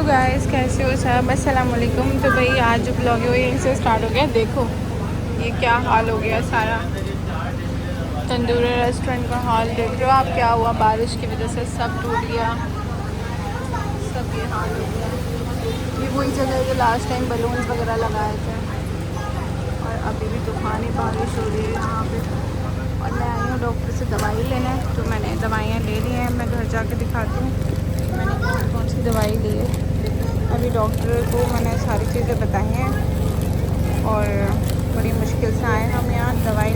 Guys, कैसे हो सब? अस्सलाम वालेकुम। तो भाई आज जो ब्लॉग है वो यहीं से स्टार्ट हो गया। देखो ये क्या हाल हो गया सारा तंदूरी रेस्टोरेंट का हाल देख रहे हो आप। क्या हुआ, बारिश की वजह से सब टूट गया, सब ये हाल हो गया। ये वही जगह है जो लास्ट टाइम बलून्स वगैरह लगाए थे। और अभी भी तूफ़ानी बारिश हो रही है यहाँ पे। और मैं आई हूँ डॉक्टर से दवाई लेने, तो मैंने दवाइयाँ ले ली हैं। मैं घर जाके दिखाती हूँ मैंने कौन कौन सी दवाई ली है। अभी डॉक्टर को मैंने सारी चीज़ें बताई हैं और बड़ी मुश्किल से आए हम यहाँ दवाई।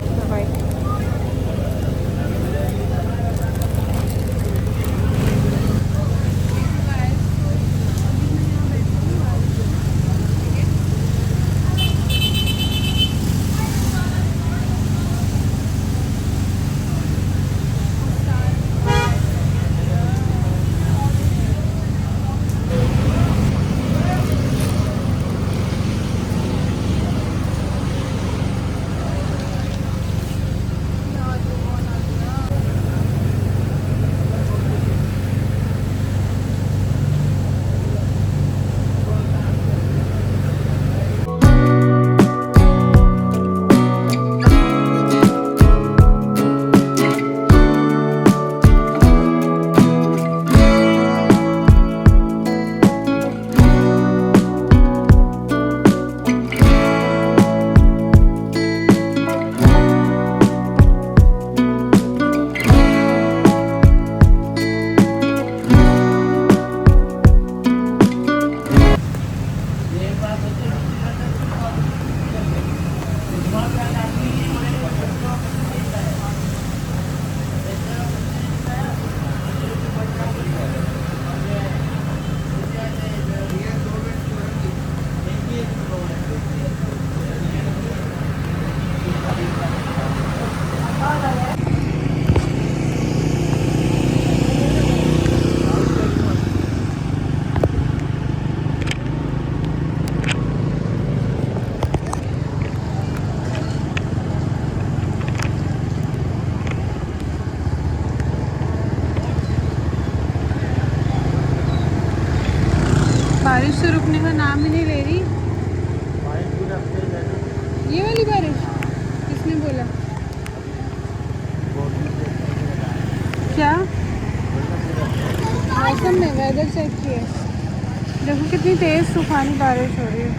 बारिश तो रुकने का नाम ही नहीं ले रही। ये वाली बारिश किसने बोला? क्या मौसम में वेदर चेक किए, देखो कितनी तेज़ तूफानी बारिश हो रही है।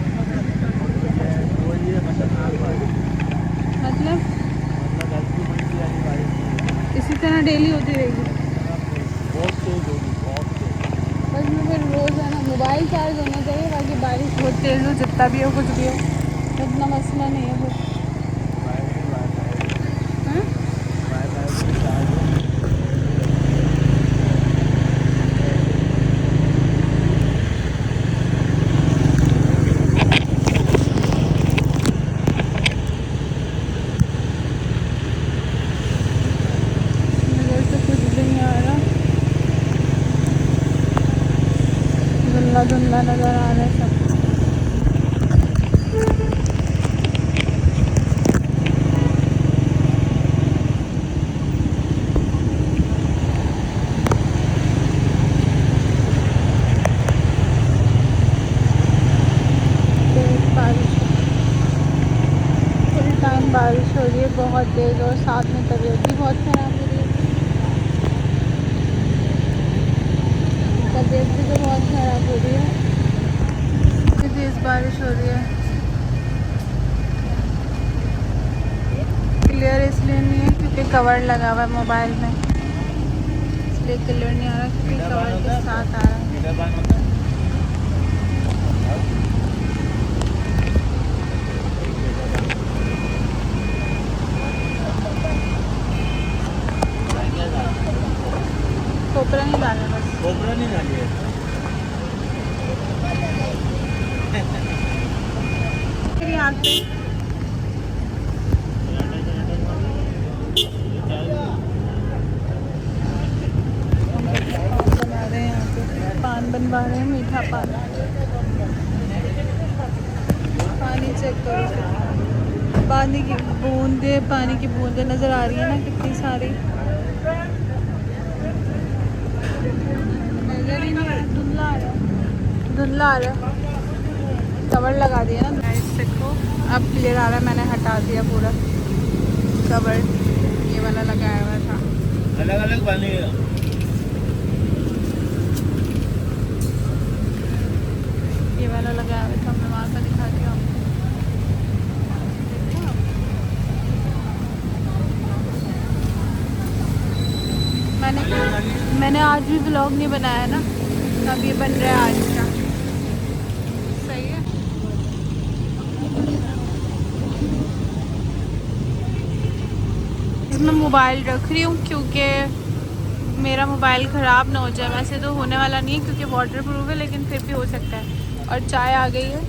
मतलब इसी तरह डेली होती रहेगी। बस मैं फिर रोज़ है ना मोबाइल चार्ज होना चाहिए, बाकी बारिश बहुत तेज़ हो जितना भी हो कुछ भी हो इतना मसला नहीं है फिर। धुंधला नज़र आ रहा है सब। बारिश पूरी टाइम बारिश हो रही है बहुत तेज़, और साथ में तबीयत भी बहुत ख़राब हो रही है। तबीयत भी तो बहुत ख़राब हो रही है, तेज़ बारिश हो रही है। क्लियर इसलिए नहीं है क्योंकि कवर लगा हुआ है मोबाइल में, इसलिए क्लियर नहीं आ रहा क्योंकि कवर के साथ आ रहा है। कोपरा नहीं डालना, बस कोपरा नहीं डालिए। मेरी आँख पे बना रहे हैं, यहाँ पे पान बनवा रहे हैं, मीठा पान। पानी चेक करो, पानी की बूंदे नज़र आ रही है ना कितनी सारी। नज़र ही नहीं, धुंधला आ रहा है। धुंधला आ रहा है, कवर लगा दिया ना गाइस देखो, अब क्लियर आ रहा है। मैंने हटा दिया पूरा कवर, ये वाला लगाया हुआ था। अलग अलग बने ये वाला लगाया हुआ था, मैं वहाँ का दिखाती हूँ आपको। देखो आप। मैंने आज भी व्लॉग नहीं बनाया ना, अब ये बन रहा है आज का। सही है। इसमें मोबाइल रख रही हूँ क्योंकि मेरा मोबाइल ख़राब ना हो जाए। वैसे तो होने वाला नहीं है क्योंकि वाटर प्रूफ है, लेकिन फिर भी हो सकता है। और चाय आ गई है,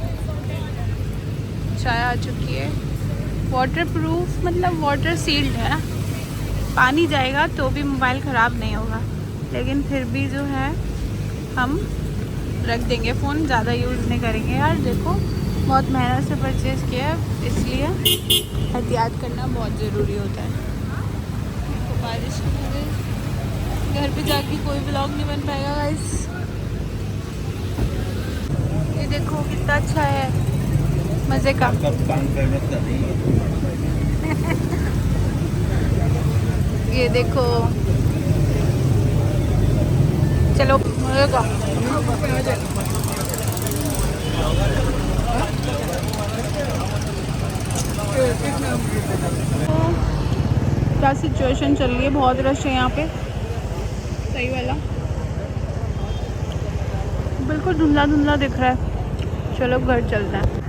चाय आ चुकी है। वाटर प्रूफ मतलब वाटर सील्ड है ना, पानी जाएगा तो भी मोबाइल ख़राब नहीं होगा, लेकिन फिर भी जो है हम रख देंगे फ़ोन, ज़्यादा यूज़ नहीं करेंगे। यार देखो बहुत मेहनत से परचेज़ किया है, इसलिए एहतियात करना बहुत ज़रूरी होता है। देखो बारिश की वजह घर पे जाके कोई व्लॉग नहीं बन पाएगा गाइस। ये देखो कितना अच्छा है, मज़े का। आपका दुकान फेमस कर रही है। ये देखो, चलो मज़े का। तो क्या सिचुएशन चल रही है, बहुत रश है यहाँ पे, सही वाला बिल्कुल धुंधला धुंधला दिख रहा है। चलो घर चलते हैं।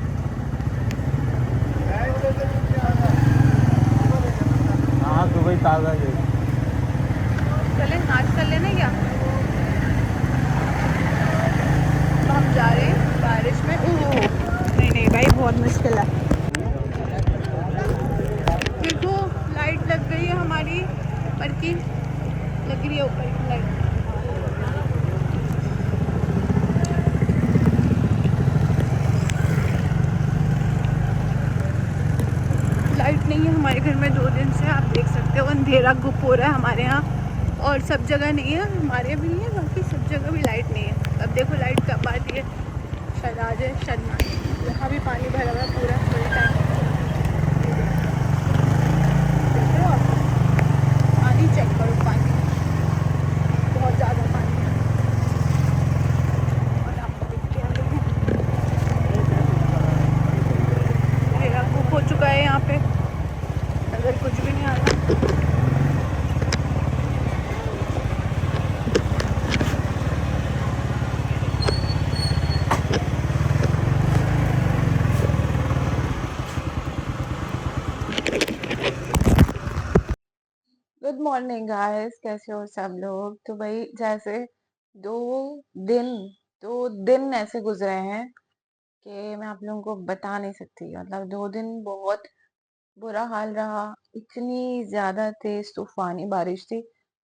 हाँ दुबई ताज़ा है। चले नाच कर लेना क्या। तो हम जा रहे हैं बारिश में। ओह नहीं नहीं भाई, बहुत मुश्किल है। देखो लाइट लग गई है हमारी ऊपर की, लग रही है ऊपर की लाइट। लाइट नहीं है हमारे घर में 2 दिन से, आप देख सकते हो अंधेरा गुप हो रहा है हमारे यहाँ। और सब जगह नहीं है, हमारे भी नहीं है, बाकी सब जगह भी लाइट नहीं है। अब देखो लाइट कब आती है, शायद आ जाए शायद ना। यहाँ भी पानी भरा हुआ है पूरा फुल टाइम। देख रहे हो आप, पानी चेक करो, पानी बहुत ज़्यादा पानी है। और आपको दिखते हैं अंधेरा गुप हो चुका है यहाँ पे, अगर कुछ भी नहीं आ रहा। गुड मॉर्निंग गाइस, कैसे हो सब लोग। तो भाई जैसे दो दिन 2 दिन ऐसे गुजरे हैं कि मैं आप लोगों को बता नहीं सकती। मतलब 2 दिन बहुत बुरा हाल रहा। इतनी ज्यादा तेज तूफानी बारिश थी,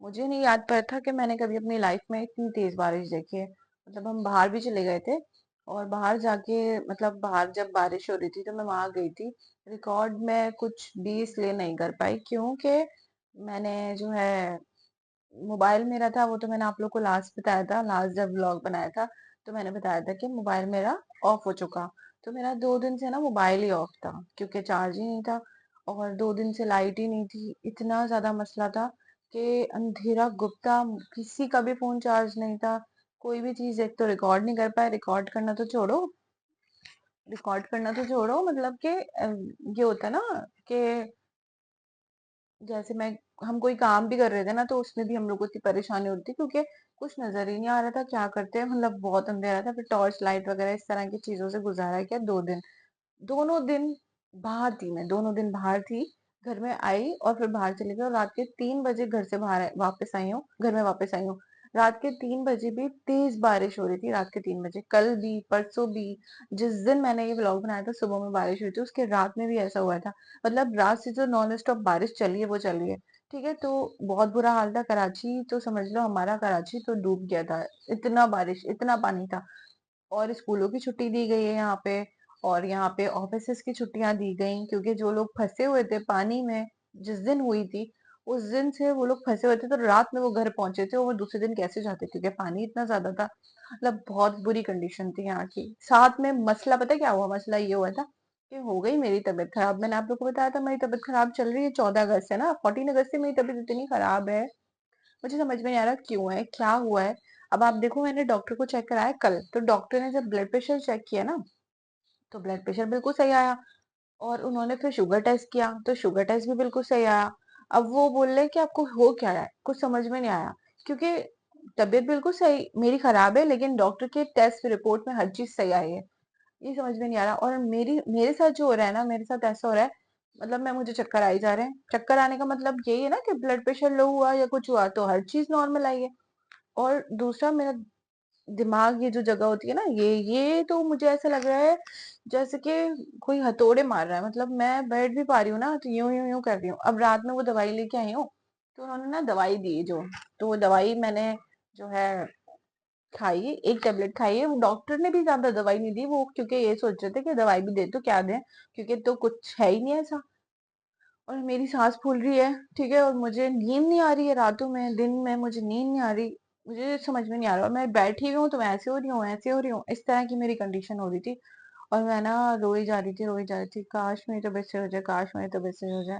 मुझे नहीं याद पर था कि मैंने कभी अपनी लाइफ में इतनी तेज बारिश देखी है। मतलब हम बाहर भी चले गए थे, और बाहर जाके मतलब बाहर जब बारिश हो रही थी तो मैं वहां गई थी। रिकॉर्ड में कुछ भी इसलिए नहीं कर पाई क्योंकि मैंने जो है मोबाइल मेरा था, वो तो मैंने आप लोग को लास्ट बताया था, लास्ट जब व्लॉग बनाया था तो मैंने बताया था कि मोबाइल मेरा ऑफ हो चुका। तो मेरा 2 दिन से ना मोबाइल ही ऑफ था क्योंकि चार्ज ही नहीं था, और 2 दिन से लाइट ही नहीं थी। इतना ज्यादा मसला था कि अंधेरा गुप्ता, किसी का भी फोन चार्ज नहीं था, कोई भी चीज। एक तो रिकॉर्ड नहीं कर पाए, रिकॉर्ड करना तो छोड़ो मतलब कि ये होता है ना कि जैसे मैं हम कोई काम भी कर रहे थे ना, तो उसमें भी हम लोग को इतनी परेशानी होती थी क्योंकि कुछ नजर ही नहीं आ रहा था क्या करते हैं। मतलब बहुत अंधेरा था, फिर टॉर्च लाइट वगैरह इस तरह की चीजों से गुजारा किया 2 दिन। दोनों दिन बाहर थी मैं, दोनों दिन बाहर थी। घर में आई और फिर बाहर चली गई, और रात के 3 बजे घर से बाहर वापस आई हूँ, घर में वापस आई हूँ। रात के 3 बजे भी तेज बारिश हो रही थी, रात के 3 बजे, कल भी परसों भी। जिस दिन मैंने ये व्लॉग बनाया था सुबह में बारिश हुई थी, उसके रात में भी ऐसा हुआ था। मतलब रात से जो नॉन स्टॉप बारिश चली है वो चली है। ठीक है, तो बहुत बुरा हाल था। कराची तो समझ लो, हमारा कराची तो डूब गया था, इतना बारिश, इतना पानी था। और स्कूलों की छुट्टी दी गई है यहाँ पे, और यहाँ पे ऑफिसेस की छुट्टियां दी गई क्योंकि जो लोग फंसे हुए थे पानी में जिस दिन हुई थी, उस दिन से वो लोग फंसे हुए थे, तो रात में वो घर पहुंचे थे और वो दूसरे दिन कैसे जाते, क्योंकि पानी इतना ज्यादा था। मतलब बहुत बुरी कंडीशन थी यहाँ की। साथ में मसला पता है क्या हुआ, मसला ये हुआ था कि हो गई मेरी तबीयत खराब। मैंने आप लोग को बताया था मेरी तबीयत खराब चल रही है 14 अगस्त से ना, 14 अगस्त से मेरी तबीयत इतनी खराब है। मुझे समझ में नहीं आ रहा क्यों है, क्या हुआ है। अब आप देखो, मैंने डॉक्टर को चेक कराया कल, तो डॉक्टर ने जब ब्लड प्रेशर चेक किया ना, तो ब्लड प्रेशर बिल्कुल सही आया। और उन्होंने फिर शुगर टेस्ट किया, तो शुगर टेस्ट भी बिल्कुल सही आया। अब वो बोल रहे हैं कि आपको हो क्या रहा है, कुछ समझ में नहीं आया, क्योंकि तबीयत बिल्कुल सही मेरी खराब है, लेकिन डॉक्टर के टेस्ट रिपोर्ट में हर चीज सही आई है। ये समझ में नहीं आ रहा। और मेरे साथ जो हो रहा है ना, मेरे साथ ऐसा हो रहा है, मतलब मैं मुझे चक्कर आई जा रहे हैं। चक्कर आने का मतलब यही है ना कि ब्लड प्रेशर लो हुआ या कुछ हुआ तो हर चीज नॉर्मल आई है। और दूसरा, मेरा दिमाग, ये जो जगह होती है ना, ये तो मुझे ऐसा लग रहा है जैसे कि कोई हथौड़े मार रहा है। मतलब मैं बैठ भी पा रही हूँ ना, तो यूं यूं यूं कर रही हूँ। अब रात में वो दवाई लेके आई हूँ, तो उन्होंने ना दवाई दी जो, तो वो दवाई मैंने जो है खाई, एक टेबलेट खाई है। वो डॉक्टर ने भी ज्यादा दवाई नहीं दी, वो क्योंकि ये सोच रहे थे कि दवाई भी दे तो क्या दें, क्योंकि तो कुछ है ही नहीं ऐसा। और मेरी सांस फूल रही है, ठीक है, और मुझे नींद नहीं आ रही है रातों में, दिन में मुझे नींद नहीं आ रही। मुझे समझ में नहीं आ रहा, और मैं बैठी हुई हूँ तो मैं ऐसे हो रही हूँ, ऐसे हो रही हूँ, इस तरह की मेरी कंडीशन हो रही थी। और मैं ना रोई जा रही थी, रोई जा रही थी, काश मेरी तबीयत सही हो जाए, काश मेरी तबीयत सही हो जाए।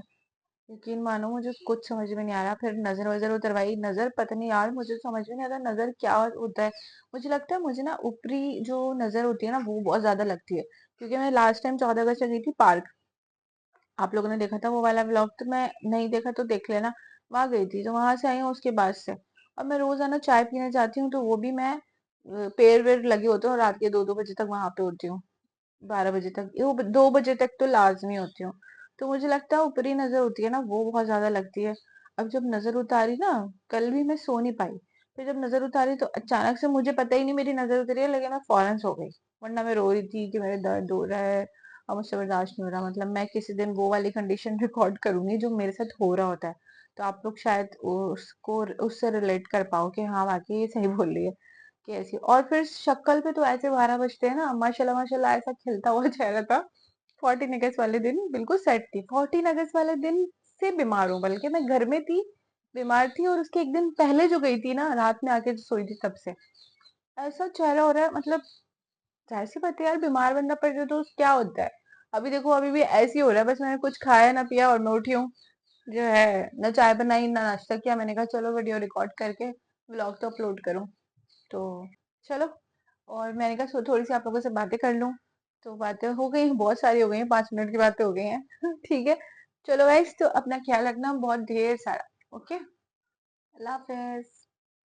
यकीन मानो मुझे कुछ समझ में नहीं आ रहा। फिर नजर वजर उतरवाई, नजर पता नहीं यार, मुझे समझ में नहीं आता नजर क्या होता है। मुझे लगता है मुझे ना ऊपरी जो नजर होती है ना, वो बहुत ज्यादा लगती है, क्योंकि मैं लास्ट टाइम 14 अगस्त गई थी पार्क। आप लोगों ने देखा था वो वाला व्लॉग, तो मैं नहीं देखा तो देख लेना। वहां गई थी, तो वहां से आई हूँ उसके बाद से। अब मैं रोजाना चाय पीने जाती हूँ, तो वो भी मैं पेड़ वेड़ लगे होते हैं और रात के 2-2 बजे तक वहां पे होती हूँ। 12 बजे तक, वो 2 बजे तक तो लाजमी होती हूँ। तो मुझे लगता है ऊपरी नजर होती है ना, वो बहुत ज्यादा लगती है। अब जब नजर उतारी ना, कल भी मैं सो नहीं पाई। फिर जब नजर उतारी तो अचानक से, मुझे पता ही नहीं मेरी नजर उतरी है, लेकिन मैं फौरन सो गई। वरना मैं रो रही थी कि मेरे दर्द हो रहा है और मुझसे बर्दाश्त नहीं हो रहा। मतलब मैं किसी दिन वो वाली कंडीशन रिकॉर्ड करूंगी जो मेरे साथ हो रहा होता है, तो आप लोग शायद उसको उससे रिलेट कर पाओ कि हाँ वाकई ये सही बोल रही है कि ऐसी। और फिर शक्ल पे तो ऐसे 12 बजते हैं ना, माशाल्लाह माशाल्लाह, ऐसा खिलता हुआ चेहरा था। 14 अगस्त वाले दिन बिल्कुल सेट थी। 14 अगस्त वाले दिन से बीमार हूँ, बल्कि मैं घर में थी, बीमार थी, और उसके एक दिन पहले जो गई थी ना, रात में आके जो सोई थी, तब से ऐसा चेहरा हो रहा है। मतलब जाहिर सी बात है यार, बीमार बंदा पड़ जाए तो क्या होता है। अभी देखो, अभी भी ऐसे ही हो रहा है, बस मैंने कुछ खाया ना पिया और मैं उठी हूँ, जो है ना चाय बनाई ना नाश्ता किया। मैंने कहा चलो वीडियो रिकॉर्ड करके व्लॉग तो अपलोड करूँ। तो चलो, और मैंने कहा थोड़ी सी आप लोगों से बातें कर लूं। तो बातें हो गई, बहुत सारी हो गई हैं, 5 मिनट की बातें हो गई हैं। ठीक है, चलो गाइस, तो अपना ख्याल रखना बहुत ढेर सारा। ओके, अल्लाह हाफिज।